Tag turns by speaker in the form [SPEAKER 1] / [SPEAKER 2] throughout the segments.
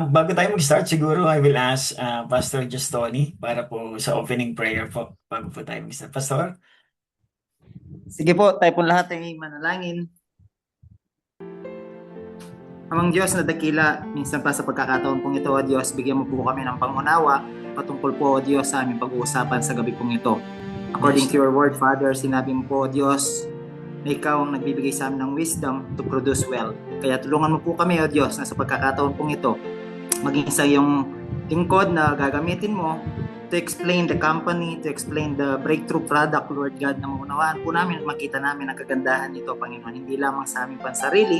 [SPEAKER 1] Bago tayo mag-start, siguro I will ask Pastor Justoni para po sa opening prayer po bago po tayo mag-start. Pastor?
[SPEAKER 2] Sige po, tayo po lahat ay manalangin. Amang Diyos na dakila, minsan pa sa pagkakataon pong ito, O Diyos, bigyan mo po kami ng pangunawa patungkol po, O Diyos, sa aming pag-uusapan sa gabi pong ito. According
[SPEAKER 1] Yes.
[SPEAKER 2] to your word, Father, sinabi mo po, O Diyos, na ikaw ang nagbibigay sa amin ng wisdom to produce well. Kaya tulungan mo po kami, O Diyos, na sa pagkakataon pong ito, maging sa iyong lingkod na gagamitin mo to explain the company, to explain the breakthrough product, Lord God, na maunawaan po namin at makita namin ang kagandahan nito, Panginoon. Hindi lamang sa aming pansarili,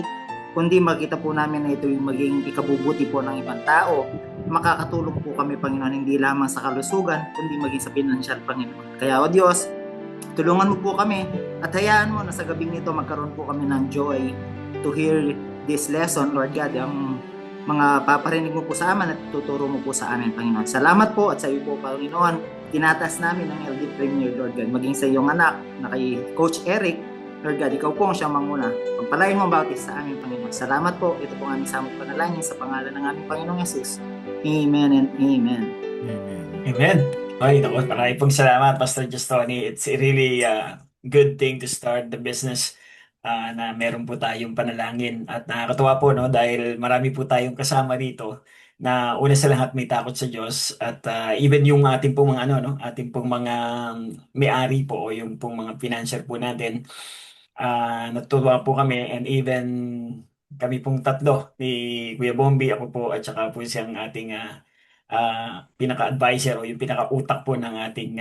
[SPEAKER 2] kundi makita po namin na ito yung maging ikabubuti po ng ibang tao. Makakatulong po kami, Panginoon, hindi lamang sa kalusugan, kundi maging sa financial, Panginoon. Kaya, O Diyos, tulungan mo po kami at hayaan mo na sa gabing nito magkaroon po kami ng joy to hear this lesson, Lord God, ang mga paparinig mo po sa amin at tuturo mo po sa amin, Panginoon. Salamat po at sa iyo po, Panginoon. Tinatas namin ang LD Premier, Lord God, maging sa iyong anak na kay Coach Eric, Lord God, ikaw po ang siyang manguna. Pagpalain mo ang bautis sa aming Panginoon. Salamat po. Ito po ang aming samot panalangin sa pangalan ng aming Panginoong Yesus. Amen and amen.
[SPEAKER 1] Amen. Okay, naku, maraming pong salamat, Pastor Justoni. It's really a good thing to start the business na meron po tayong panalangin. At nakakatuwa po, no, dahil marami po tayong kasama dito na una sa lahat may takot sa Diyos at even yung ating pong mga ano no, ating pong mga may-ari po o yung pong mga financier po natin, natutuwa po kami and even kami pong tatlo ni Kuya Bombi, ako po at saka po siyang ating pinaka-advisor o yung pinaka-utak po ng ating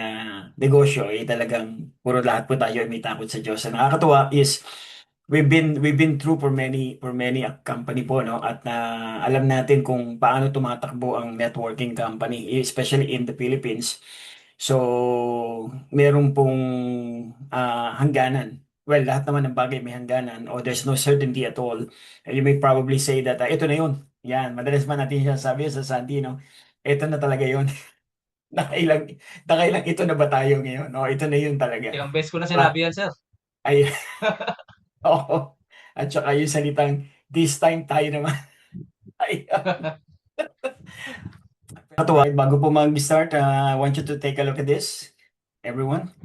[SPEAKER 1] negosyo ay talagang puro lahat po tayo ay may takot sa Diyos. Ang nakakatuwa is we've been through for many a company po, no, at alam natin kung paano tumatakbo ang networking company, especially in the Philippines. So meron pong hangganan. Well, lahat naman ng bagay may hangganan o there's no certainty at all. And you may probably say that ito na yun. Yan, madalas man natin siya sabi sa Santi, no? Ito na talaga yun. Nakailang, nakailang ito na ba tayo ngayon? O, ito na yun talaga.
[SPEAKER 3] Ilang beses ko na
[SPEAKER 1] Pra-
[SPEAKER 3] sinabi yan, sir.
[SPEAKER 1] Ay, oo. At saka yung salitang, this time tayo naman. Ay, natuwa. Bago po mag-start, I want you to take a look at this, everyone.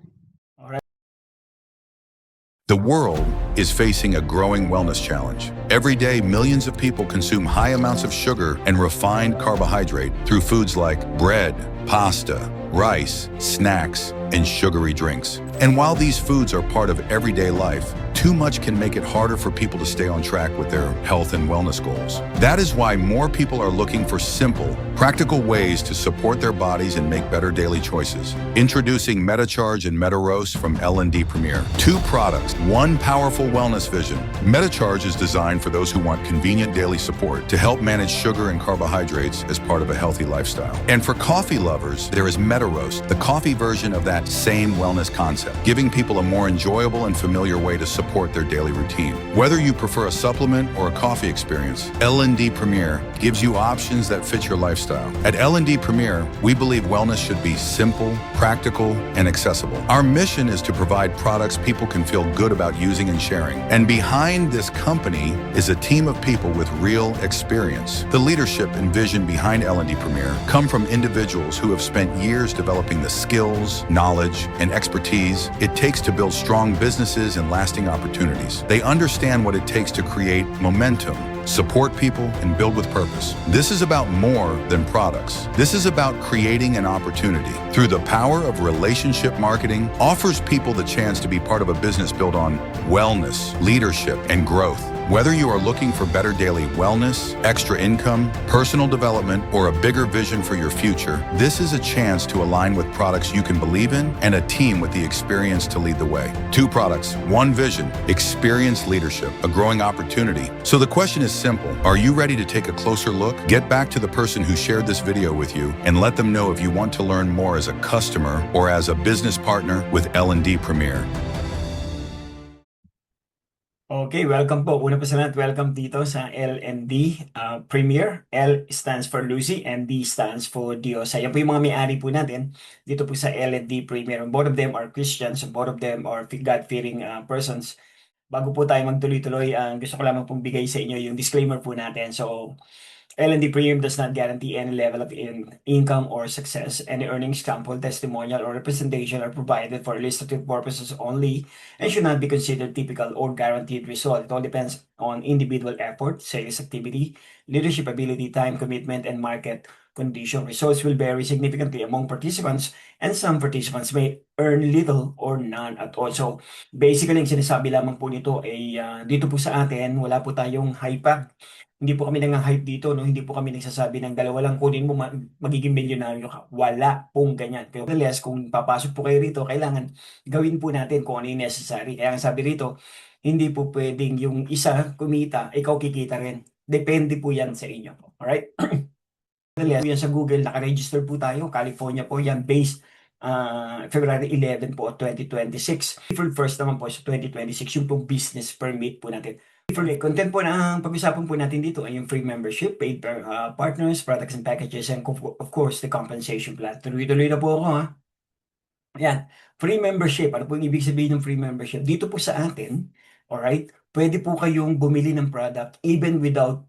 [SPEAKER 4] The world is facing a growing wellness challenge. Every day, millions of people consume high amounts of sugar and refined carbohydrate through foods like bread, pasta, rice, snacks, and sugary drinks. And while these foods are part of everyday life, too much can make it harder for people to stay on track with their health and wellness goals. That is why more people are looking for simple, practical ways to support their bodies and make better daily choices. Introducing MetaCharge and MetaRose from L&D Premier. Two products, one powerful wellness vision. MetaCharge is designed for those who want convenient daily support to help manage sugar and carbohydrates as part of a healthy lifestyle. And for coffee lovers, there is MetaRoast, the coffee version of that same wellness concept, giving people a more enjoyable and familiar way to support their daily routine. Whether you prefer a supplement or a coffee experience, L&D Premier gives you options that fit your lifestyle. At L&D Premier, we believe wellness should be simple, practical, and accessible. Our mission is to provide products people can feel good about using and sharing. And behind this company is a team of people with real experience. The leadership and vision behind L&D Premier come from individuals who have spent years developing the skills, knowledge, and expertise it takes to build strong businesses and lasting opportunities. They understand what it takes to create momentum, support people, and build with purpose. This is about more than products. This is about creating an opportunity. Through the power of relationship marketing, offers people the chance to be part of a business built on wellness, leadership, and growth. Whether you are looking for better daily wellness, extra income, personal development, or a bigger vision for your future, this is a chance to align with products you can believe in and a team with the experience to lead the way. Two products, one vision, experience leadership, a growing opportunity. So the question is simple. Are you ready to take a closer look? Get back to the person who shared this video with you and let them know if you want to learn more as a customer or as a business partner with L&D Premier.
[SPEAKER 1] Okay, welcome po. Una pa sa lahat, welcome dito sa L&D Premier. L stands for Lucy and D stands for Diyos. Yan po yung mga may-ari po natin dito po sa L&D Premier. Both of them are Christians, both of them are God-fearing persons. Bago po tayo magtuloy-tuloy, gusto ko lamang pong bigay sa inyo yung disclaimer po natin. So, L&D premium does not guarantee any level of income or success. Any earnings, sample, testimonial, or representation are provided for illustrative purposes only and should not be considered typical or guaranteed result. It all depends on individual effort, sales activity, leadership ability, time commitment, and market condition. Results will vary significantly among participants, and some participants may earn little or none at all. So, basically, ang sinasabi lamang po nito ay dito po sa atin, wala po tayong hype. Hindi po kami nang-hype dito, no? Hindi po kami nagsasabi ng dalawa lang kunin mo magiging milyonaryo ka. Wala pong ganyan. Pero nonetheless, kung papasok po kayo rito, kailangan gawin po natin kung ano yung necessary. Kaya ang sabi rito, hindi po pwedeng yung isa kumita, ikaw kikita rin. Depende po yan sa inyo. Alright? Nonetheless, po yan sa Google, nakaregister po tayo. California po yan, based February 11 po, 2026. April 1st naman po sa 2026, yung pong business permit po natin. For the content po na ang pag-usapan po natin dito ay yung free membership, paid partners, products and packages, and of course, the compensation plan. Tuloy-tuloy na po ako, ha. Ayan, free membership. Ano po yung ibig sabihin ng free membership? Dito po sa atin, alright, pwede po kayong bumili ng product even without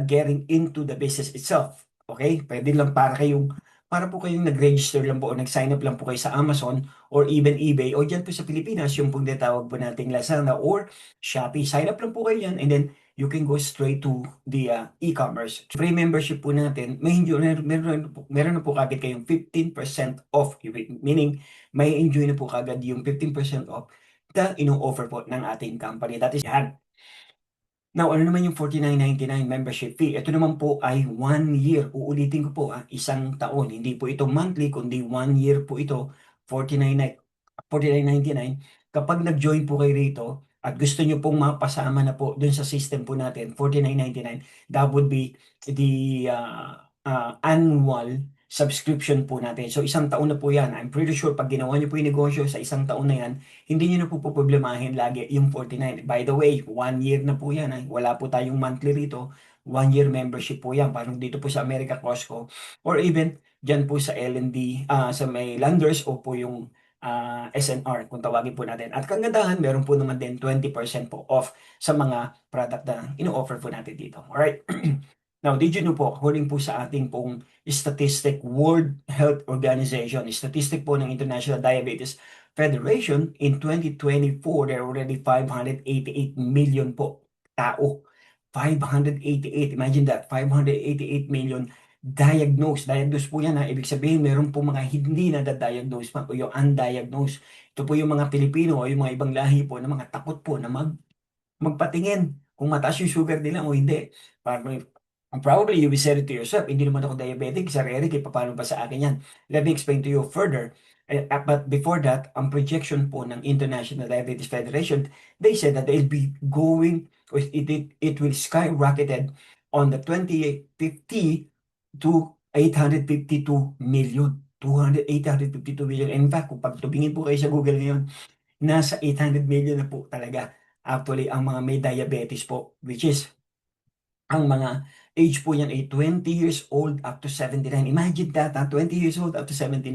[SPEAKER 1] getting into the business itself. Okay? Pwede lang para po kayong nag-register lang po o nag-sign up lang po kayo sa Amazon or even eBay o dyan po sa Pilipinas, yung pong tinatawag po nating Lazada or Shopee. Sign up lang po kayo yan and then you can go straight to the e-commerce. Free membership po natin, meron na po kagad kayong 15% off. Meaning, may enjoy na po kagad yung 15% off na ino-offer po ng ating company. That is yan. Now, ano naman yung $49.99 membership fee? Ito naman po ay 1 year. Uulitin ko po, isang taon. Hindi po ito monthly, kundi 1 year po ito, $49.99. Kapag nag-join po kayo rito at gusto nyo pong mapasama na po dun sa system po natin, $49.99, that would be the annual subscription po natin. So, isang taon na po yan. I'm pretty sure pag ginawa nyo po yung negosyo sa isang taon na yan, hindi nyo na po problemahin lagi yung 49. By the way, 1 year na po yan. Wala po tayong monthly rito. 1 year membership po yan. Parang dito po sa America Costco. Or even, dyan po sa L&D, sa may Landers o po yung SNR, kung tawagin po natin. At kagandahan, meron po naman din 20% po off sa mga product na ino-offer po natin dito. Alright? Now, did you know po, according po sa ating pong statistic, World Health Organization, statistic po ng International Diabetes Federation, in 2024, there are already 588 million po tao. 588, imagine that, 588 million diagnosed. Diagnosed po yan, ha. Ibig sabihin, meron po mga hindi na-diagnose pa o yung undiagnosed. Ito po yung mga Pilipino o yung mga ibang lahi po na mga takot po na magpatingin kung mataas yung sugar nila o hindi. Probably you will say it to yourself, hindi naman ako diabetic, sarili, paano ba sa akin yan? Let me explain to you further. But before that, ang projection po ng International Diabetes Federation, they said that they'll be going, it will skyrocketed on the 2050 to 852 million. 852 million. In fact, kung pagtubingin po kayo sa Google ngayon, nasa 800 million na po talaga. Actually, ang mga may diabetes po, which is ang mga age po yan ay 20 years old up to 79. Imagine that, 20 years old up to 79.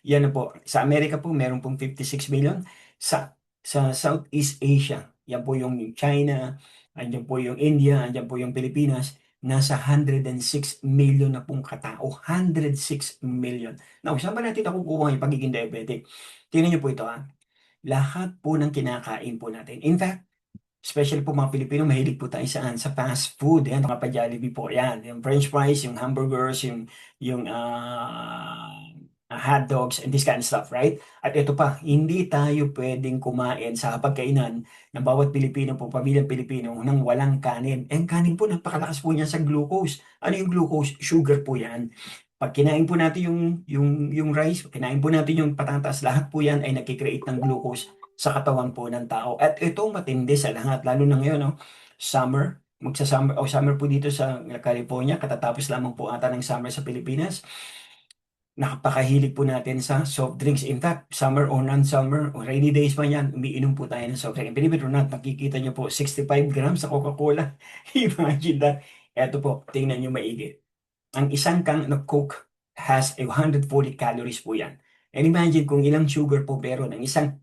[SPEAKER 1] Yan na po. Sa Amerika po, meron pong 56 million. Sa Southeast Asia, yan po yung China, andyan po yung India, andyan po yung Pilipinas, nasa 106 million na pong katao. 106 million. Now, saan ba natin nakukuha yung pagiging diabetic? Tingnan niyo po ito, lahat po ng kinakain po natin. In fact, especially po mga Pilipino, mahilig po tayo sa fast food. Yan, mga pa-Jollibee po. Yan, yung french fries, yung hamburgers, yung hot dogs, and this kind of stuff, right? At ito pa, hindi tayo pwedeng kumain sa pagkainan ng bawat Pilipino po, pamilyang Pilipino, nang walang kanin. And kanin po, napakalakas po niya sa glucose. Ano yung glucose? Sugar po yan. Pag kinain po natin yung rice, kinain po natin yung patatas, lahat po yan ay nakikreate ng glucose sa katawan po ng tao. At ito matindi sa lahat, lalo na ngayon, no? Summer, summer po dito sa California, katatapos lamang po ata ng summer sa Pilipinas. Napakahilig po natin sa soft drinks. In fact, summer or non-summer or rainy days pa yan, umiinom po tayo ng soft drink. Believe it or not, nakikita nyo po 65 grams sa Coca-Cola. Imagine that. Eto po, tingnan nyo maigi. Ang isang can of Coke has 140 calories po yan. And imagine kung ilang sugar po meron ang isang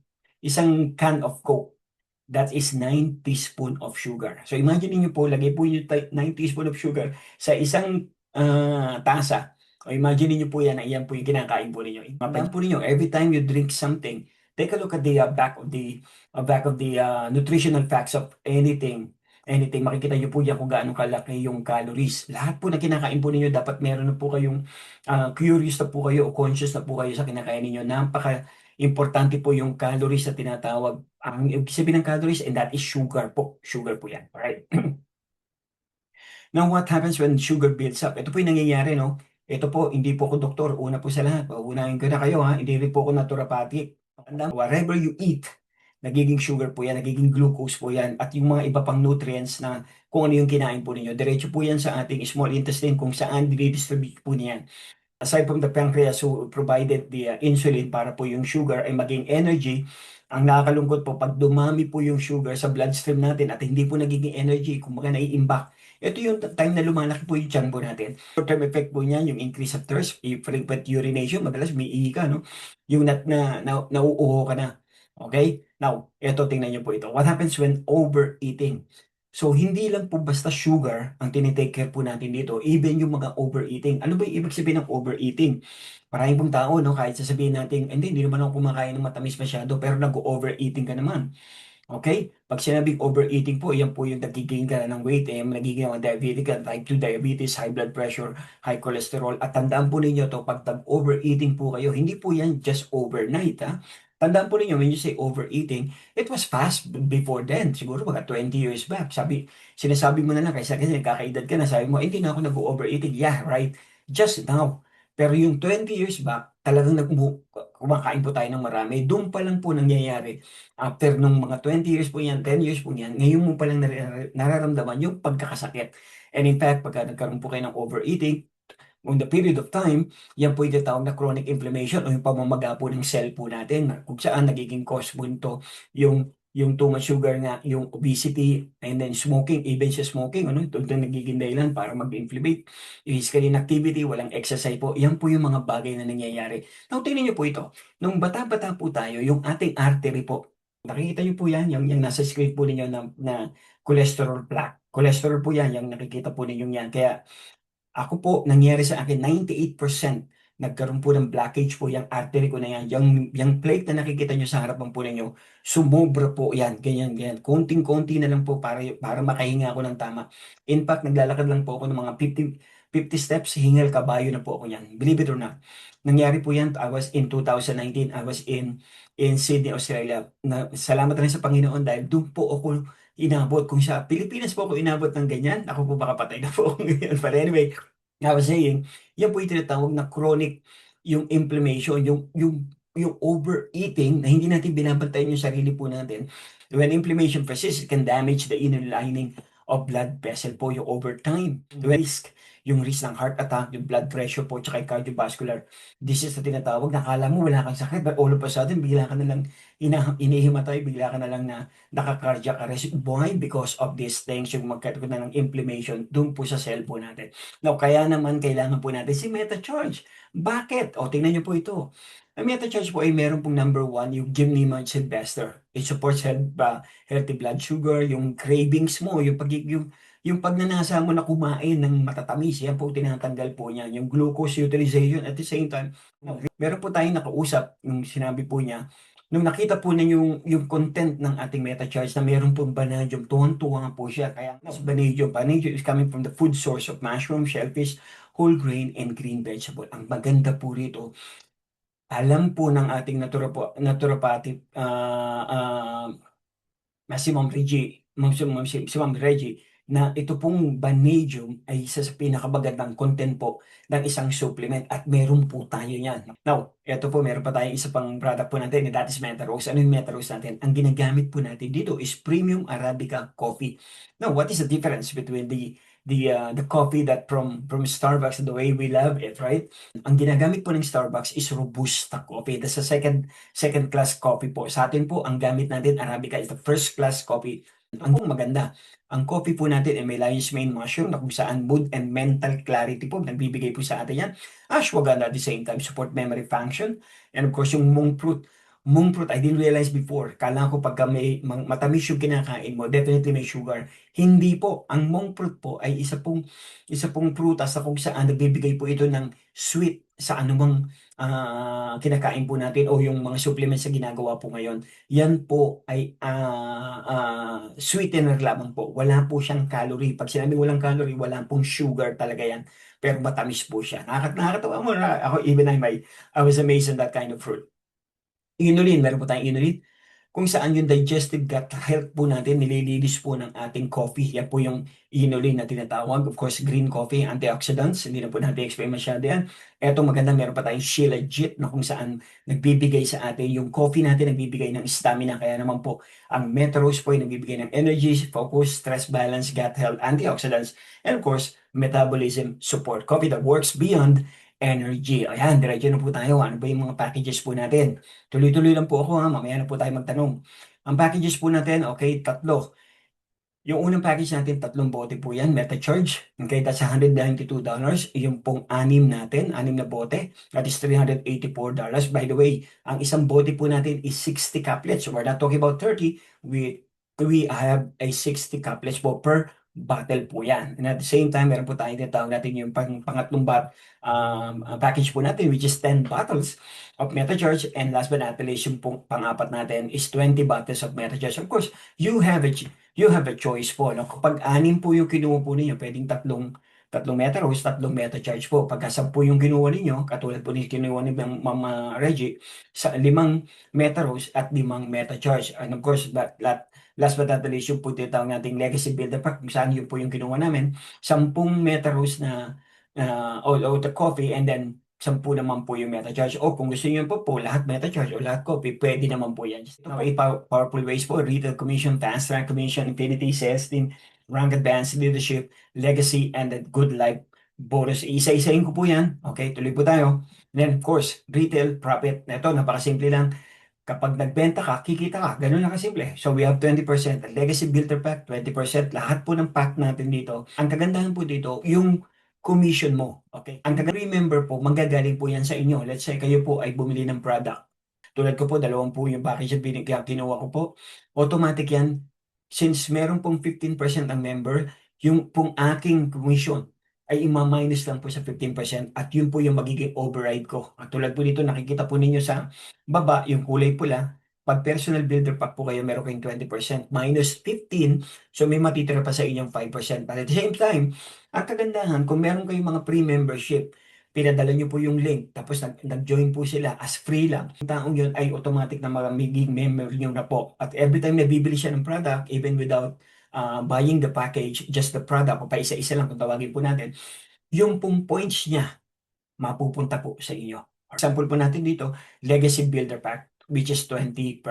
[SPEAKER 1] can of Coke. That is 9 teaspoon of sugar. So imagine niyo po, lagay po niyo 9 teaspoon of sugar sa isang tasa. O imagine niyo po yan na iyan po yung kinakain po ninyo. Tandaan po ninyo, every time you drink something, take a look at the back of the nutritional facts of anything. Makikita niyo po yan kung gaano kalaki yung calories. Lahat po na kinakain po ninyo, dapat meron na po kayong curious na po kayo o conscious na po kayo sa kinakain ninyo. Importante po yung calories na tinatawag. Ang ibig sabihin ng calories, and that is sugar po. Sugar po yan. Alright? Now, what happens when sugar builds up? Ito po yung nangyayari, no? Ito po, hindi po ako doktor. Una po sa lahat. Unahin ko na kayo, ha? Hindi rin po ako naturopathic. Whatever you eat, nagiging sugar po yan, nagiging glucose po yan, at yung mga iba pang nutrients na kung ano yung kinain po ninyo. Diretso po yan sa ating small intestine kung saan dinidistribute po niyan. Aside from the pancreas who provided the insulin para po yung sugar ay maging energy, ang nakakalungkot po pag dumami po yung sugar sa bloodstream natin at hindi po nagiging energy, kumbaga naiimbak. Ito yung time na lumalaki po yung tiyan po natin. Short-term effect po niyan, yung increase of thirst, yung frequent urination, madalas may ihi ka, no? Yung nauuho ka na. Okay? Now, ito tingnan niyo po ito. What happens when overeating? So, hindi lang po basta sugar ang tinitake care po natin dito, even yung mga overeating. Ano ba yung ibig sabihin ng overeating? Maraming pong tao, no, kahit sasabihin natin, hindi naman ako kumakain ng matamis masyado, pero nag-overeating ka naman. Okay? Pag sinabing overeating po, yan po yung nagiging ka na ng weight, nagiging diabetic ka, type 2 diabetes, high blood pressure, high cholesterol. At tandaan po ninyo to, pag overeating po kayo, hindi po yan just overnight, ha? Tandaan po ninyo, when you say overeating, it was fast before then. Siguro mga 20 years back. Sinasabi mo na lang, kasi nagkakaedad ka na, sabi mo, hindi na ako nag-overeating. Yeah, right. Just now. Pero yung 20 years back, talagang kumakain po tayo ng marami. Doon pa lang po nangyayari. After nung mga 20 years po yan, 10 years po yan, ngayon mo pa lang nararamdaman yung pagkakasakit. And in fact, pagka nagkaroon po kayo ng overeating, on the period of time, yan po yung tinatawag na chronic inflammation o yung pamamaga po ng cell po natin. Kung saan nagiging cause po nito yung too much sugar nga, yung obesity, and then smoking, even sa smoking, ito nagiging dahilan para mag-inflammate. Yung physical inactivity, walang exercise po, yan po yung mga bagay na nangyayari. Now, tingnan niyo po ito. Nung bata-bata po tayo, yung ating artery po, nakikita niyo po yan, yung nasa screen po ninyo na cholesterol plaque. Cholesterol po yan, yung nakikita po ninyo yan. Kaya, ako po, nangyari sa akin, 98% nagkaroon po ng blockage po yung artery ko na yan. Yung plate na nakikita nyo sa harapan po ninyo, sumobra po yan, ganyan. Konting-konti na lang po para makahinga ako ng tama. In fact, naglalakad lang po ako ng mga 50 steps, hingal kabayo na po ako yan. Believe it or not. Nangyari po yan, I was in 2019, I was in Sydney, Australia. Salamat rin sa Panginoon dahil doon po ako inabot. Kung sa Pilipinas po ako inabot ng ganyan, ako po baka patay na po ako ngayon. But anyway, I was saying, yan po yung tinatawag na chronic, yung inflammation, yung overeating na hindi natin binabantayan yung sarili po natin. When inflammation persists, it can damage the inner lining of blood vessel po yung over time. Yung risk ng heart attack, yung blood pressure po, tsaka yung cardiovascular disease na tinatawag. Nakala mo wala kang sakit, but all of a sudden, bigla ka na lang inihimatay, bigla ka na lang na naka-cardiac arrest. Why? Because of these things, yung magkaroon na ng inflammation dun po sa cell po natin. Now, kaya naman kailangan po natin si MetaCharge. Bakit? O, tingnan niyo po ito. Ang MetaCharge po ay meron pong number 1, yung Give Me Much Investor. It supports healthy blood sugar, yung cravings mo, yung pagnanasa mo na kumain ng matatamis, yan po tinatanggal po niya. Yung glucose utilization at the same time, meron po tayong nakausap, yung sinabi po niya, nung nakita po niya yung content ng ating MetaCharge na meron pong vanadium, tuwang-tuwa po siya. Kaya vanadium is coming from the food source of mushroom, shellfish, whole grain, and green vegetable. Ang maganda po rito, alam po ng ating naturopathic si Ma'am Reggie, na ito pong vanadium ay isa sa pinakamagandang content po ng isang supplement at meron po tayo yan. Now, ito po, meron pa tayong isa pang product po natin, that is Metarox. Ano yung Metarox natin? Ang ginagamit po natin dito is Premium Arabica Coffee. Now, what is the difference between the coffee that from Starbucks, the way we love it, right? Ang ginagamit po ng Starbucks is Robusta coffee. That's a second class coffee po. Sa atin po, ang gamit natin Arabica is the first class coffee. Ang maganda, ang coffee po natin ay may lion's mane mushroom na kung saan mood and mental clarity po nagbibigay po sa atin yan. Ashwagandha at the same time support memory function, and of course yung monk fruit monk fruit, I didn't realize before. Kala ko pagka may matamis yung kinakain mo, definitely may sugar. Hindi po. Ang monk fruit po ay isa pong prutas na kung saan nagbibigay po ito ng sweet sa anumang kinakain po natin o yung mga supplements na ginagawa po ngayon. Yan po ay sweetener lamang po. Wala po siyang calorie. Pag sinabi walang calorie, wala pong sugar talaga yan. Pero matamis po siya. Nakakatawa mo na. Ako, even I was amazed on that kind of fruit. Inulin, meron po tayong inulin kung saan yung digestive gut health po natin nililinis po ng ating coffee. Yan po yung inulin na tinatawag. Of course, green coffee, antioxidants. Hindi na po natin explain masyado yan. Eto maganda, meron pa tayong Shilajit na kung saan nagbibigay sa atin. Yung coffee natin nagbibigay ng stamina. Kaya naman po, ang Metrose po ay nagbibigay ng energy, focus, stress balance, gut health, antioxidants, and of course, metabolism support. Coffee that works beyond energy. Ayan, diretso na po tayo. Ano ba yung mga packages po natin? Tuloy-tuloy lang po ako ha, mamaya na po tayo magtanong. Ang packages po natin, okay, tatlo. Yung unang package natin, tatlong bote po yan, MetaCharge. Okay, that's $192. Yung pong anim na bote, that is $384. By the way, ang isang bote po natin is 60 caplets. So we're not talking about 30. We have a 60 caplets po per bottle po yan. And at the same time, meron po tayo tinatawag natin yung pangatlong package po natin, which is 10 bottles of MetaCharge. And last but not least, yung pang-apat natin is 20 bottles of MetaCharge. Of course, you have a choice po. No? Kapag anim po yung kinuha po ninyo, pwedeng tatlong Metarose, tatlong MetaCharge po. Pagka 10 yung kinuha ninyo, katulad po ni kinuha ni Mama Reggie, sa 5 Metarose at 5 MetaCharge. And of course, last but not least, yung po tinatawag nating Legacy Builder Pack, kung saan yun po yung kinuha namin, 10 Metarose na all the coffee, and then 10 naman po yung MetaCharge. O kung gusto niyo po lahat MetaCharge o lahat coffee, pwede naman po yan. Ito po 8 powerful ways po: Retail Commission, Fast Track Commission, Infinity, Sales Team, Rank Advanced Leadership, Legacy, and the Good Life Bonus. Isa-isahin ko po yan. Okay, tuloy po tayo. Then of course, Retail Profit. Ito, napakasimple lang. Kapag nagbenta ka, kikita ka. Ganun lang kasimple. So we have 20%. Legacy Builder Pack, 20%. Lahat po ng pack natin dito. Ang kagandahan po dito, yung commission mo. Okay? Ang remember po, manggagaling po yan sa inyo. Let's say kayo po ay bumili ng product. Tulad ko po, 2 po yung package na kinuha ko po. Automatic yan. Since meron pong 15% ang member, yung pong aking commission ay ima-minus lang po sa 15% at yun po yung magiging override ko. At tulad po dito, nakikita po ninyo sa baba, yung kulay pula. Pag personal builder pack po kayo, meron kayong 20% minus 15, so may matitira pa sa inyong 5%. But at the same time, ang kagandahan, kung meron kayong mga pre-membership, pinadala nyo po yung link, tapos nag-join po sila as free lang. Yung taong yun ay automatic na magiging member nyo na po. At every time na bibili siya ng product, even without buying the package, just the product, o pa isa-isa lang kung tawagin po natin, yung pong points niya, mapupunta po sa inyo. Example po natin dito, Legacy Builder Pack, which is 20%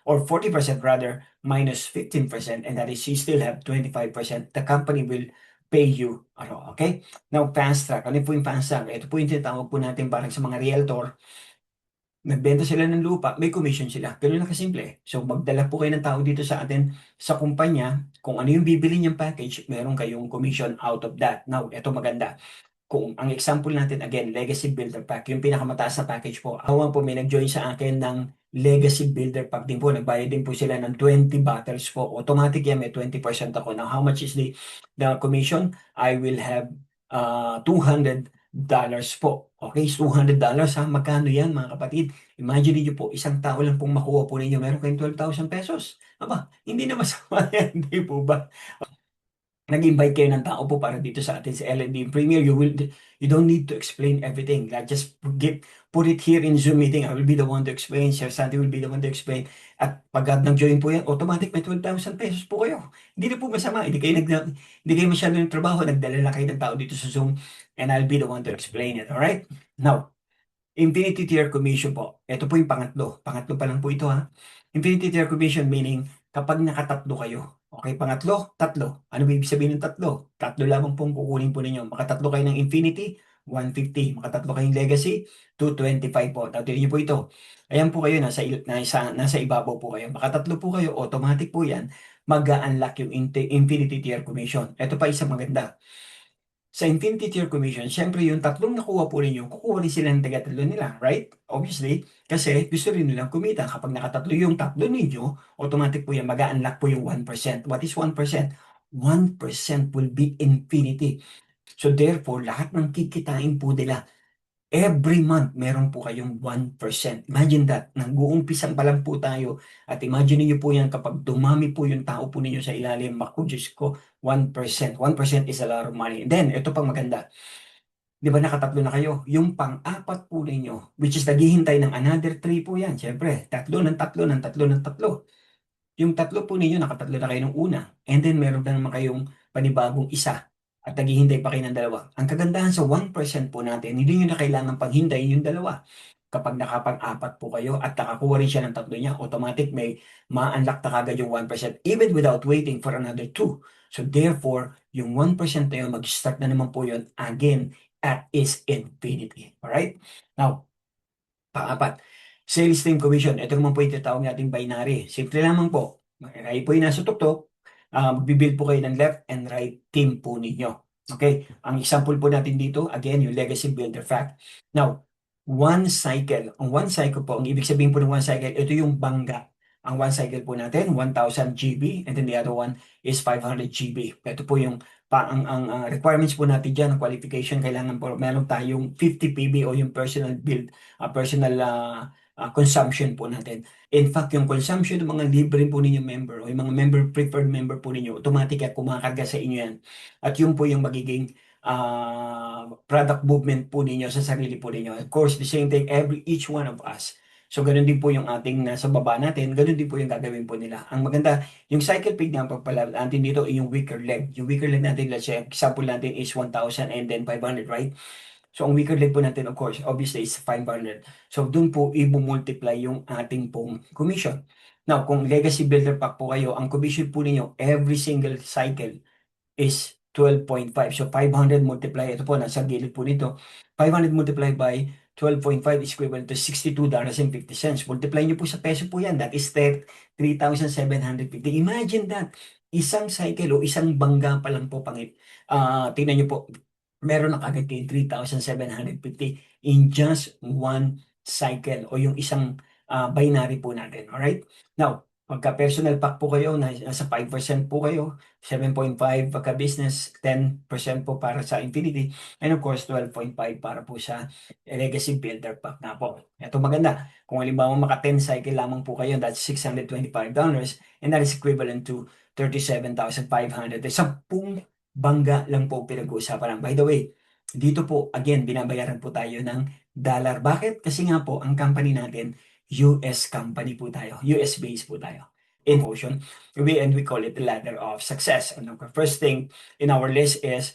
[SPEAKER 1] or 40% rather, minus 15%, and that is you still have 25%. The company will pay you. Okay? Now, Fast Track. Ano po yung Fast Track? Ito po yung tinatawag po natin parang sa mga realtor. Nagbenta sila ng lupa, may commission sila. Ganun lang kasimple. So, magdala po kayo ng tao dito sa atin sa kumpanya. Kung ano yung bibili niyang package, meron kayong commission out of that. Now, ito maganda. Kung ang example natin, again, Legacy Builder Pack, yung pinakamataas na package po. Awan po, may nag-join sa akin ng Legacy Builder Pack din po. Nagbayad din po sila ng 20 bottles po. Automatic yan, may 20% ako. Now, how much is the commission? I will have $200 po. Okay, $200 ha. Magkano yan mga kapatid? Imagine niyo po, isang tao lang pong makuha po ninyo. Meron kayong 12,000 pesos. Aba, hindi na masama yan, di po ba? Nag-invite kayo ng tao po para dito sa atin sa L&D Premier. You don't need to explain everything. Like just put it here in Zoom meeting. I will be the one to explain. Sir Santi will be the one to explain. At pag nag-join po yan, automatic may 12,000 pesos po kayo. Hindi na po masama. Hindi kayo masyado ng trabaho. Nagdala na kayo ng tao dito sa Zoom and I'll be the one to explain it. Alright? Now, Infinity Tier Commission po. Ito po yung pangatlo. Pangatlo pa lang po ito ha. Infinity Tier Commission meaning kapag nakatatlo kayo. Okay, pangatlo, tatlo. Ano ibig sabihin ng tatlo? Tatlo lamang pong kukunin po ninyo. Makatatlo kayo ng Infinity, 150. Makatatlo kayong Legacy, 225 po. Tatuloy niyo po ito. Ayan po kayo, nasa ibabaw po kayo. Makatatlo po kayo, automatic po yan. Mag-unlock yung Infinity Tier Commission. Ito pa isang maganda. sa Infinity Tier Commission, syempre yung tatlong nakuha po ninyo, kukuha rin sila ng taga-tatlo nila, right? Obviously, kasi gusto rin nilang kumita. Kapag nakatatlo yung tatlo ninyo, automatic po yan, mag-unlock po yung 1%. What is 1%? 1% will be infinity. So therefore, lahat ng kikitain po nila, every month, meron po kayong 1%. Imagine that, nag-uumpisan pa lang po tayo. At imagine niyo po yan kapag dumami po yung tao po ninyo sa ilalim. Ako, Diyos ko, 1%. 1% is a lot of money. And then, ito pang maganda. Di ba nakatatlo na kayo? Yung pang-apat po ninyo, which is naghihintay ng another 3 po yan. Siyempre, tatlo ng tatlo ng tatlo ng tatlo. Yung tatlo po ninyo, nakatatlo na kayo ng una. And then meron na naman kayong panibagong isa. At naghihintay pa kayo ng dalawa. Ang kagandahan sa 1% po natin, hindi nyo na kailangan paghintayin yung dalawa. Kapag nakapag-apat po kayo at nakakuha rin siya ng tatlo niya, automatic may ma-unlock na kagad yung 1% even without waiting for another 2. So therefore, yung 1% na yun, mag-start na naman po yun again at is infinity. Alright? Now, pang-apat, sales team commission. Ito naman po yung tinatawag nating binary. Simple lamang po. Kayo po yung nasa tuktok, magbibuild po kayo ng left and right team po ninyo. Okay? Ang example po natin dito, again, yung legacy builder fact. Now, one cycle. Ang one cycle po, ang ibig sabihin po ng one cycle, ito yung bangga. Ang one cycle po natin, 1,000 GB, and then the other one is 500 GB. Ito po yung ang requirements po natin dyan, ang qualification, kailangan po meron tayong 50 PB o yung personal build, personal consumption po natin. In fact, yung consumption ng mga libre po ninyo member o yung mga preferred member po ninyo, automatic at kumakarga sa inyo yan. At yun po yung magiging product movement po ninyo sa sarili po ninyo. Of course, the same thing each one of us. So, ganun din po yung ating nasa baba natin, ganun din po yung gagawin po nila. Ang maganda, yung cycle pig na pagpala natin dito ay yung weaker leg. Yung weaker leg natin, let's say, example natin is 1,000 and then 500, right? So, ang weaker leg po natin, of course, obviously is 500. So, dun po i-multiply yung ating pong commission. Now, kung legacy builder pack po kayo, ang commission po ninyo every single cycle is 12.5. So, 500 multiply, ito po, nasa gilid po nito. 500 multiply by 12.5 is equivalent to $62.50. Multiply nyo po sa peso po yan. That is 3,750. Imagine that. Isang cycle o isang bangga pa lang po pangit. Tingnan nyo po, meron na kagad kayo 3,750 in just one cycle o yung isang binary po natin. Alright? Now, pagka personal pack po kayo, nasa 5% po kayo, 7.5 pagka business, 10% po para sa Infinity, and of course, 12.5 para po sa Legacy Builder Pack na po. Ito maganda. Kung halimbawa maka 10 cycle lamang po kayo, that's $625 and that is equivalent to 37,500. 10 bangga lang po pinag-uusapan lang. By the way, dito po, again, binabayaran po tayo ng dollar. Bakit? Kasi nga po, ang company natin, US company po tayo. US based po tayo. In motion, we call it the ladder of success. And the first thing in our list is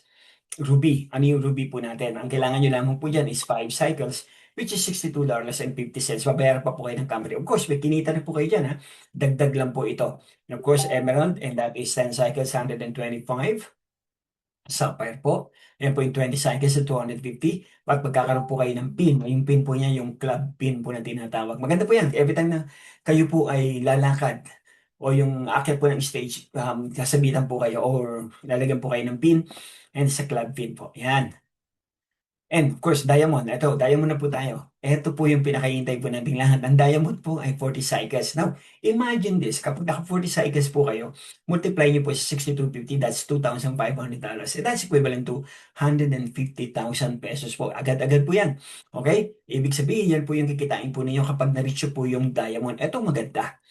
[SPEAKER 1] Ruby. Ano yung Ruby po natin? Ang kailangan nyo lamang po dyan is 5 cycles, which is $62.50. Babayaran pa po kayo ng company. Of course, may kinita na po kayo dyan. Ha? Dagdag lang po ito. And of course, Emerald, and that is 10 cycles, 125. Sapphire po. Yan po yung 20 cycles sa 250. At magkakaroon po kayo ng pin. Yung pin po niya, yung club pin po na tinatawag. Maganda po yan. Every time na kayo po ay lalakad o yung akyat po ng stage, sasabitan po kayo or lalagyan po kayo ng pin and sa club pin po. Yan. And of course, diamond. Ito, diamond na po tayo. Ito po yung pinakahintay po nating lahat. Ang diamond po ay 40 cycles. Now, imagine this. Kapag naka 40 cycles po kayo, multiply niyo po sa 6250, that's $2,500. And that's equivalent to 150,000 pesos po. Agad-agad po yan. Okay? Ibig sabihin, yan po yung kikitain po ninyo kapag na-reach po yung diamond. Ito maganda.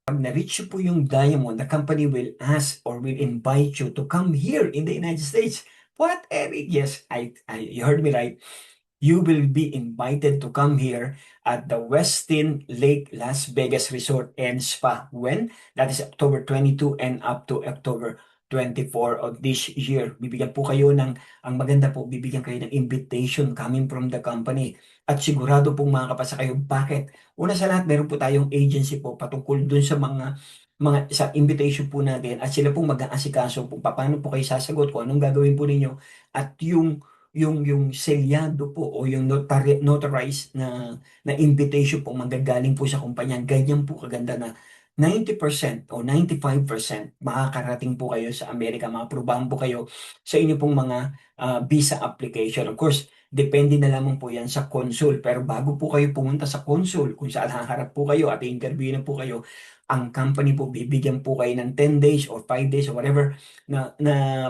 [SPEAKER 1] Pag na-reach po yung diamond, the company will ask or will invite you to come here in the United States. What, Eric? Yes, you heard me right. You will be invited to come here at the Westin Lake Las Vegas Resort and Spa. When? That is October 22 and up to October 24 of this year. Bibigyan po kayo ang maganda po, bibigyan kayo ng invitation coming from the company. At sigurado pong makakapasa kayo. Bakit? Una sa lahat, meron po tayong agency po patungkol dun sa mga sa invitation po natin at sila pong mag-aasikaso kung paano po kayo sasagot, kung anong gagawin po ninyo at yung selyado po o yung notarized na invitation po manggagaling po sa kumpanya. Ganyan po kaganda na 90% o 95% makakarating po kayo sa Amerika, maaprubahan po kayo sa inyo pong mga visa application. Of course, depende na lamang po yan sa consul. Pero bago po kayo pumunta sa consul, kung saan haharap po kayo at i-interview na po kayo, ang company po bibigyan po kayo ng 10 days or 5 days or whatever na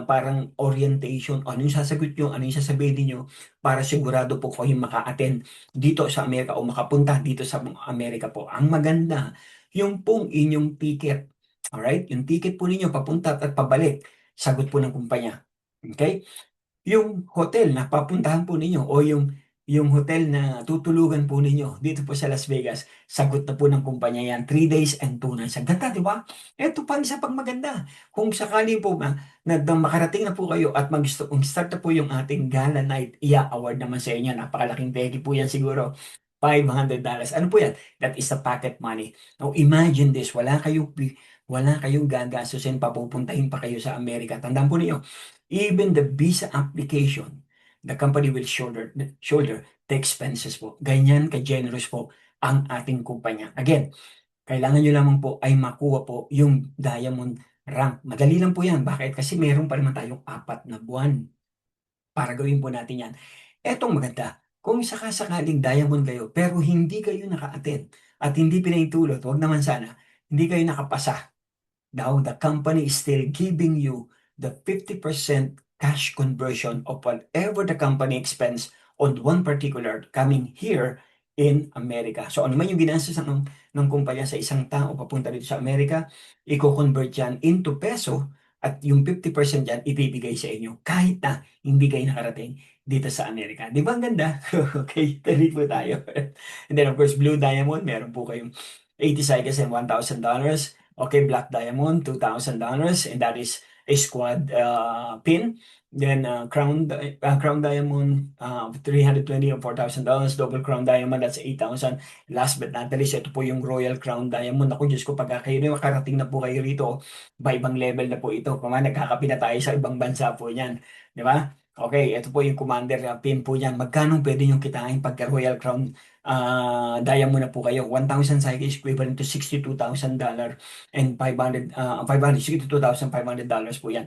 [SPEAKER 1] parang orientation. Ano yung sasagot nyo, ano yung sasabihin niyo para sigurado po kayong maka-attend dito sa Amerika o makapunta dito sa Amerika po. Ang maganda, yung pong inyong ticket. Alright? Yung ticket po ninyo papunta at pabalik, sagot po ng kumpanya. Okay? Yung hotel na papuntahan po ninyo o yung hotel na tutulugan po ninyo dito po sa Las Vegas, sagot na po ng kumpanya yan. 3 days and 2 nights. Ang ganda, di ba? Ito pa isa pang maganda. Kung sakali po na makarating na po kayo at mag-start na po yung ating gala night, award naman sa inyo. Napakalaking pegi po yan siguro. $500. Ano po yan? That is the pocket money. Now imagine this, wala kayong gagastusin, papupuntahin pa kayo sa Amerika. Tandaan po niyo, even the visa application, the company will shoulder the expenses po. Ganyan ka-generous po ang ating kumpanya. Again, kailangan nyo lamang po ay makuha po yung diamond rank. Madali lang po yan. Bakit? Kasi meron pa naman tayong 4 na buwan para gawin po natin yan. Etong maganda, kung sakasakaling diamond kayo, pero hindi kayo naka-attend at hindi pinaitulot, wag naman sana, hindi kayo nakapasa. Now, the company is still giving you the 50% cash conversion of whatever the company expense on one particular coming here in America. So, ano man yung ginastos ng kumpanya sa isang tao papunta dito sa Amerika, i-convert yan into peso at yung 50% yan ibibigay sa inyo kahit na hindi kayo nakarating dito sa Amerika. Di ba ang ganda? Okay, tuloy po tayo. And then of course, Blue Diamond, meron po kayong 80 cycles and $1,000. Okay, Black Diamond, $2,000, and that is a squad pin. Then Crown Diamond, 320 or $4,000. Double Crown Diamond, that's 8,000. Last but not the least, ito po yung Royal Crown Diamond. Ako, Diyos ko, pagka kayo na makarating na po kayo rito, ba ibang level na po ito. Kung nagkakapi na tayo sa ibang bansa po yan. Di ba? Okay, ito po yung commander pin po yan. Magkano pwede yung kitain pagka Royal Crown diamond na po kayo? 1,000 cycles equivalent to $62,000 and 562,500 po yan.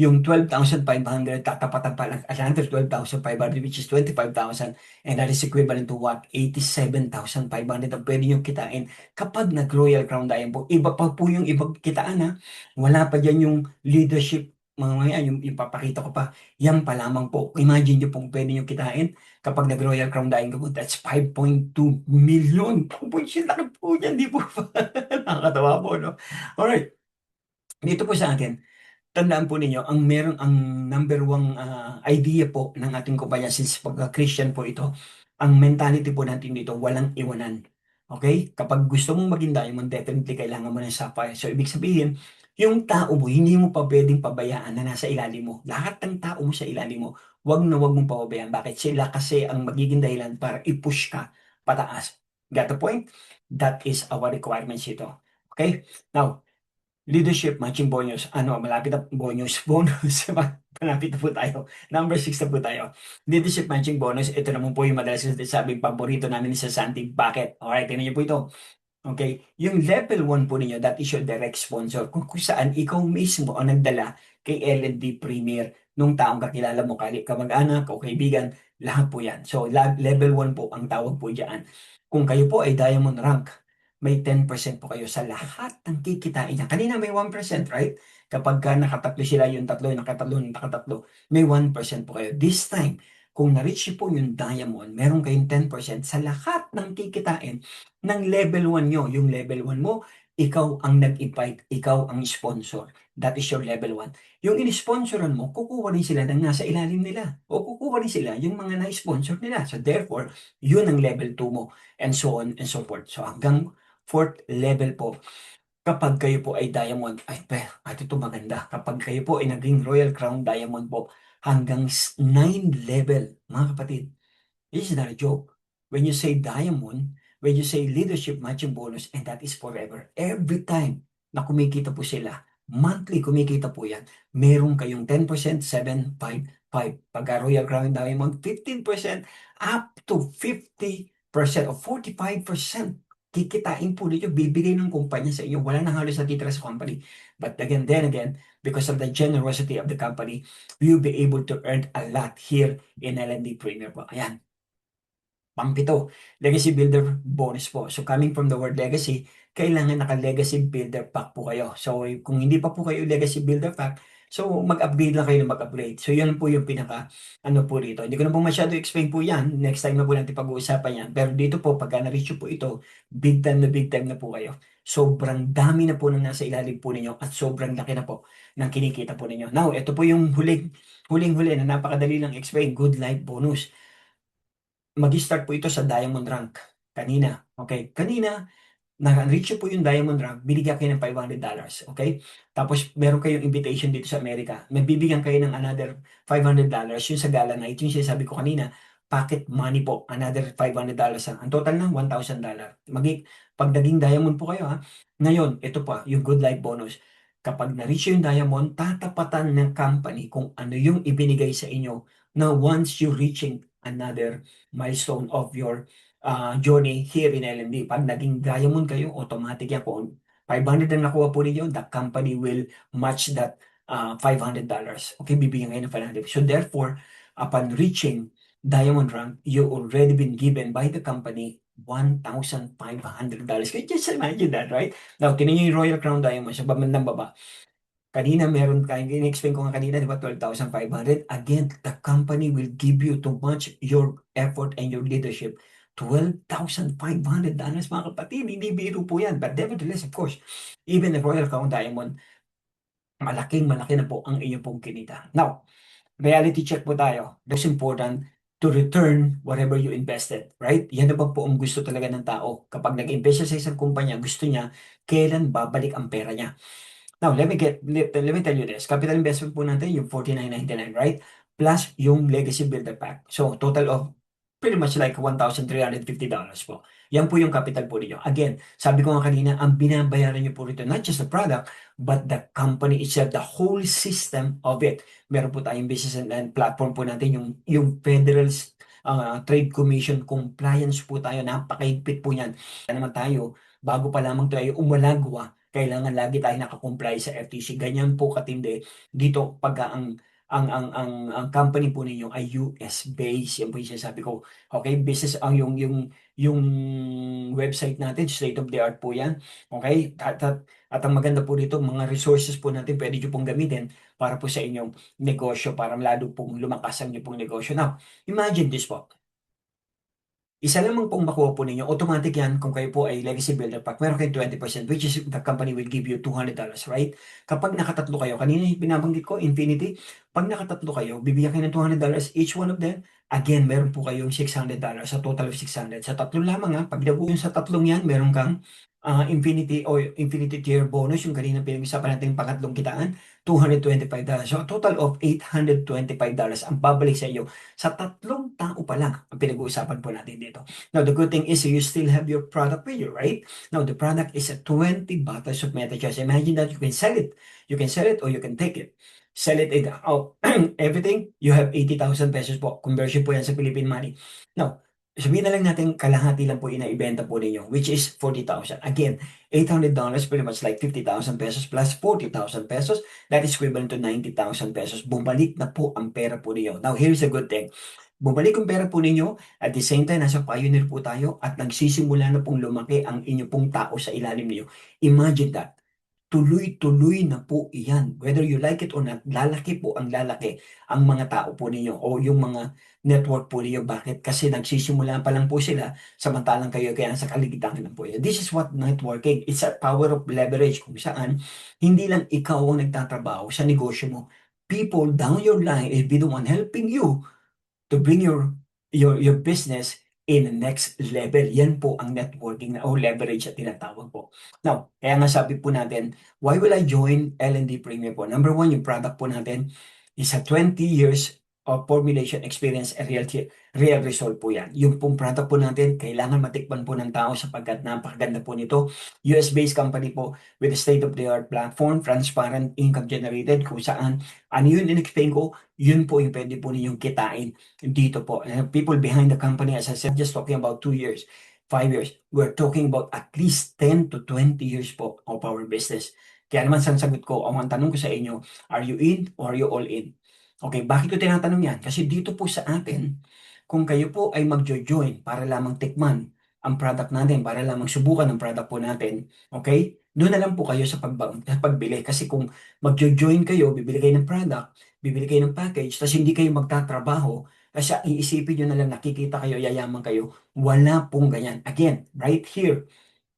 [SPEAKER 1] Yung 12,500, tatapatan pa lang another 12,500, which is 25,000, and that is equivalent to what? 87,500 ang pwede nyo kitain kapag nag-Royal Crown Diamond po. Iba pa po yung ibang kitaan ha. Wala pa dyan yung leadership, mga yan, yung papakita ko pa. Yan pa lamang po. Imagine nyo pong pwede nyo kitain kapag nag-Royal Crown Diamond po. That's 5.2 million. Pupunsin laki po yan, di po ba? Nakakatawa po, no? Alright. Dito po sa atin, tandaan po ninyo, ang number one idea po ng ating kumpanya, since pagka-Christian po ito, ang mentality po natin dito, walang iwanan. Okay? Kapag gusto mong maging diamond, definitely kailangan mo ng sapphire. So, ibig sabihin, yung tao mo, hindi mo pa pwedeng pabayaan na nasa ilalim mo. Lahat ng tao mo sa ilalim mo, wag na wag mong pababayaan. Bakit? Sila kasi ang magiging dahilan para i-push ka pataas. Got the point? That is our requirements ito. Okay? Now, leadership matching bonus. Malapit na bonus. Malapit na po tayo. Number 6 na po tayo. Leadership matching bonus. Ito naman po yung madalas sabing paborito namin sa Santi. Bakit? Alright, tingnan niyo po ito. Okay, yung level 1 po ninyo, that is your direct sponsor. Kung saan ikaw mismo ang nagdala kay L&D Premier nung taong kakilala mo, kamag-anak o kaibigan, lahat po yan. So, level 1 po ang tawag po dyan. Kung kayo po ay diamond rank, may 10% po kayo sa lahat ng kikitain niya. Kanina may 1%, right? Kapag nakatatlo sila, yung nakatatlo, may 1% po kayo. This time, kung na-reach po yung diamond, meron kayong 10% sa lahat ng kikitain ng level 1 nyo. Yung level 1 mo, ikaw ang nag-invite, ikaw ang sponsor. That is your level 1. Yung in-sponsoran mo, kukuha rin sila ng nasa ilalim nila. O kukuha rin sila yung mga na-sponsor nila. So therefore, yun ang level 2 mo. And so on and so forth. So hanggang 4th level po, kapag kayo po ay diamond, at ito maganda, kapag kayo po ay naging Royal Crown Diamond po, hanggang 9 level, mga kapatid, this is not a joke. When you say diamond, when you say leadership matching bonus, and that is forever, every time na kumikita po sila, monthly kumikita po yan, meron kayong 10%, 755. Pagka Royal Crown Diamond, 15%, up to 50% or 45%. kikitain po ninyo, bibigay ng kumpanya sa inyo. Wala nang halos natitira sa company. But again, then again, because of the generosity of the company, you'll be able to earn a lot here in LND Premier po. Ayan. Pang-pito, legacy builder bonus po. So coming from the word legacy, kailangan naka-legacy builder pack po kayo. So kung hindi pa po kayo legacy builder pack, so mag-upgrade lang kayo ng mag-upgrade. So yun po yung pinaka ano po rito. Hindi ko na po masyado explain po yan. Next time na po natin pag-uusapan yan. Pero dito po, pagka na-reach po ito, big time na po kayo. Sobrang dami na po nang nasa ilalim po ninyo at sobrang laki na po ng kinikita po ninyo. Now, ito po yung huling-huli na napakadali lang explain, good life bonus. Mag-start po ito sa diamond rank kanina. Okay? Kanina, na-reach po yung diamond rank, binigyan kayo ng $500. Okay? Tapos, meron kayong invitation dito sa Amerika. May bibigyan kayo ng another $500 yung sa gala night. Yung sinasabi ko kanina, pocket money po, another $500. Ang total ng $1,000. Pag naging diamond po kayo, ha? Ngayon, ito pa, yung good life bonus. Kapag na-reach yung diamond, tatapatan ng company kung ano yung ibinigay sa inyo na once you reaching another milestone of your journey here in LMD. Pag naging diamond kayo, automatic yan po. 500 ang nakuha po ninyo, the company will match that $500. Okay, bibigyan kayo ng 500. So therefore, upon reaching diamond rank, you already been given by the company $1,500. Can you just imagine that, right? Now, tinan nyo yung Royal Crown Diamond sa bandang baba. Kanina meron tayong, in-explain ko nga kanina, di ba, 12,500. Again, the company will give you to match your effort and your leadership. $12,500, mga kapatid. Hindi biro po yan. But nevertheless, of course, even the Royal Crown Diamond, malaki na po ang inyong pong kinita. Now, reality check po tayo. It's important to return whatever you invested, right? Yan na ba po ang gusto talaga ng tao? Kapag nag-invest siya sa isang kumpanya, gusto niya, kailan babalik ang pera niya? Now, let me tell you this. Capital investment po natin, yung $49.99, right? Plus yung legacy builder pack. So, total of pretty much like $1,350 po. Yan po yung capital po ninyo. Again, sabi ko nga kanina, ang binabayaran nyo po rito, not just the product, but the company itself, the whole system of it. Meron po tayong business and platform po natin, yung Federal Trade Commission compliance po tayo. Napakaigpit po yan. Kaya naman tayo, bago pa lamang tayo umalagwa, kailangan lagi tayo nakakomply sa FTC. Ganyan po katindi dito pag ang company po ninyo ay US based. Yan po yung sinasabi ko. Okay, business ang yung website natin, state of the art po yan. Okay? At ang maganda po dito, mga resources po natin pwede nyo pong gamitin para po sa inyong negosyo, para lalo pong lumakas ang inyong pong negosyo. Now, imagine this po. Isa lamang pong makuha po ninyo, automatic yan kung kayo po ay legacy builder pack, meron kayong 20%, which is the company will give you $200, right? Kapag nakatatlo kayo, kanina yung binabanggit ko, Infinity, pag nakatatlo kayo, bibigyan kayo ng $200 each one of them. Again, meron po kayong $600, sa total of 600. Sa tatlo lamang ha, pag nabuo sa tatlong yan, meron kang Infinity o Infinity tier bonus, yung kanina pinag-usapan natin yung pangatlong kitaan, $225. So, a total of $825 ang babalik sa iyo sa tatlong tao pa lang ang pinag-uusapan po natin dito. Now, the good thing is you still have your product with you, right? Now, the product is a 20 bottles of MetaCharge. Imagine that you can sell it. You can sell it or you can take it. Sell it out. Everything, you have 80,000 pesos po. Conversion po yan sa Philippine money. Now, sabihin na lang natin kalahati lang po inaibenta po ninyo, which is 40,000. Again, $800, pretty much like 50,000 pesos plus 40,000 pesos. That is equivalent to 90,000 pesos. Bumalik na po ang pera po ninyo. Now, here's a good thing. Bumalik ang pera po ninyo, at the same time, nasa pioneer po tayo at nagsisimula na pong lumaki ang inyo pong tao sa ilalim niyo. Imagine that. Tuloy-tuloy na po iyan. Whether you like it or not, lalaki po ang lalaki ang mga tao po ninyo o yung mga network po ninyo. Bakit? Kasi nagsisimula pa lang po sila, samantalang kayo kaya sa kaligitanan lang po yan. This is what networking. It's a power of leverage kung saan hindi lang ikaw ang nagtatrabaho sa negosyo mo. People down your line will be the one helping you to bring your business in the next level. Yan po ang networking o leverage at tinatawag po. Now, kaya nga sabi po natin, why will I join L&D Premier po? Number one, yung product po natin is a 20 years of formulation experience and real result po yan. Yung pong product po natin, kailangan matikman po ng tao sapagkat napakaganda po nito. US-based company po with a state-of-the-art platform, transparent income generated, kung saan, ano yun in-explain ko, yun po yung pwede po ninyong kitain dito po. People behind the company, as I said, just talking about 2 years. 5 years. We're talking about at least 10 to 20 years po of our business. Kaya naman sa sagot ko, ang tanong ko sa inyo, are you in or are you all in? Okay, bakit ko tinatanong yan? Kasi dito po sa atin, kung kayo po ay magjo-join para lamang tikman ang product natin, para lamang subukan ang product po natin, okay? Doon na lang po kayo sa pagbili. Kasi kung magjo-join kayo, bibili kayo ng product, bibili kayo ng package, tapos hindi kayo magtatrabaho, kasi iisipin nyo na lang nakikita kayo, yayaman kayo, wala pong ganyan. Again, right here,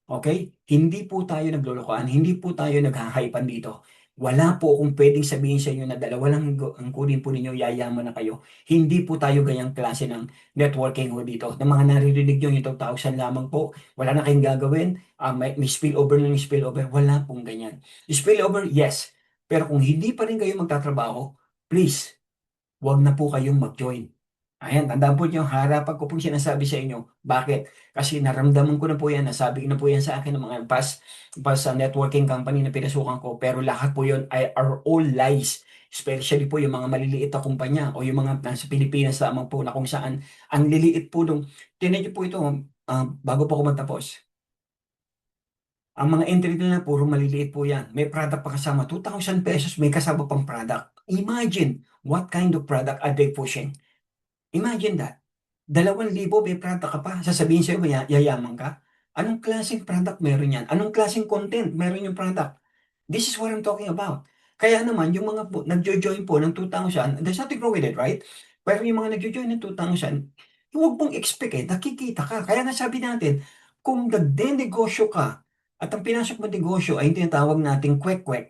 [SPEAKER 1] okay? Hindi po tayo naglolokohan, hindi po tayo naghahypan dito. Wala po akong pwedeng sabihin sa inyo na dalawa lang ang kunin po ninyo, yayaman na kayo. Hindi po tayo ganyang klase ng networking ho dito. Ng mga naririnig nyo, yung 2,000 lamang po, wala na kayong gagawin, may spillover lang yung spillover, wala pong ganyan. Spillover, yes. Pero kung hindi pa rin kayo magtatrabaho, please, wag na po kayong mag-join. Ayan, tandaan po niyo, harapan ko pong sinasabi sa inyo. Bakit? Kasi naramdaman ko na po yan, nasabi na po yan sa akin ng mga past sa networking company na pinasukan ko, pero lahat po yun are all lies. Especially po yung mga maliliit na kumpanya o yung mga nasa Pilipinas lamang po na kung saan ang liliit po nung, tinan niyo po ito, bago po ako matapos. Ang mga entry nila puro maliliit po yan. May product pa kasama, 2,000 pesos, may kasama pang product. Imagine what kind of product are they pushing. Imagine that. 2,000 may product ka pa. Sasabihin sa'yo, yayaman ka? Anong klaseng product meron yan? Anong klaseng content meron yung product? This is what I'm talking about. Kaya naman, yung mga nagjo-join po ng 2,000, there's nothing wrong with it, right? Pero yung mga nagjo-join ng 2,000, huwag mong expect nakikita ka. Kaya nga sabi natin, kung nagde-negosyo ka, at ang pinasok mo negosyo ay yung tinatawag nating kwek-kwek.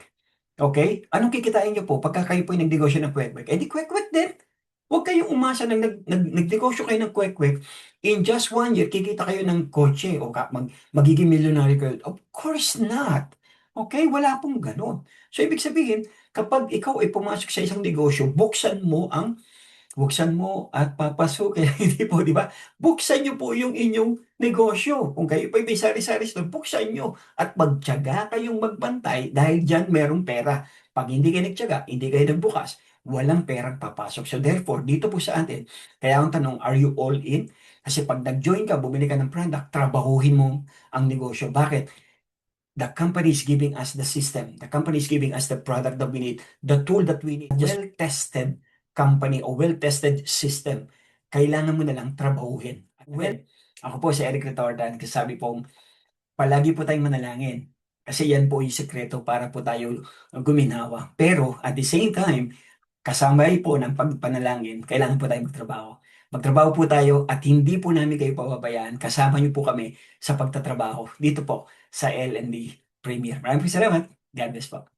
[SPEAKER 1] Okay? Anong kikitain nyo po pagka kayo po yung nagnegosyo ng kwek-kwek? Eh di kwek-kwek din. Huwag kayong umasa na nagnegosyo kayo ng kwek-kwek. In just 1 year, kikita kayo ng kotse o magiging millionaire kayo. Of course not. Okay? Wala pong ganun. So, ibig sabihin, kapag ikaw ay pumasok sa isang negosyo, buksan mo at papasukin. Hindi po, di ba? Buksan niyo po yung inyong negosyo. Kung kayo pa may sari-sari store, buksan niyo at magtiyaga kayong magbantay dahil dyan merong pera. Pag hindi kayo nagtiyaga, hindi kayo nagbukas, walang perang papasok. So therefore, dito po sa atin, kaya ang tanong, are you all in? Kasi pag nag-join ka, bumili ka ng product, trabahuhin mo ang negosyo. Bakit? The company is giving us the system. The company is giving us the product that we need, the tool that we need. Just well-tested company o well-tested system. Kailangan mo na lang trabahuhin. Well, ako po si Eric Retordan, kasabi pong palagi po tayong manalangin. Kasi yan po yung sekreto para po tayo guminawa. Pero at the same time, kasama po ng pagpanalangin, kailangan po tayo magtrabaho. Magtrabaho po tayo at hindi po namin kayo pababayaan. Kasama niyo po kami sa pagtatrabaho dito po sa L&D Premier. Maraming salamat. God bless po.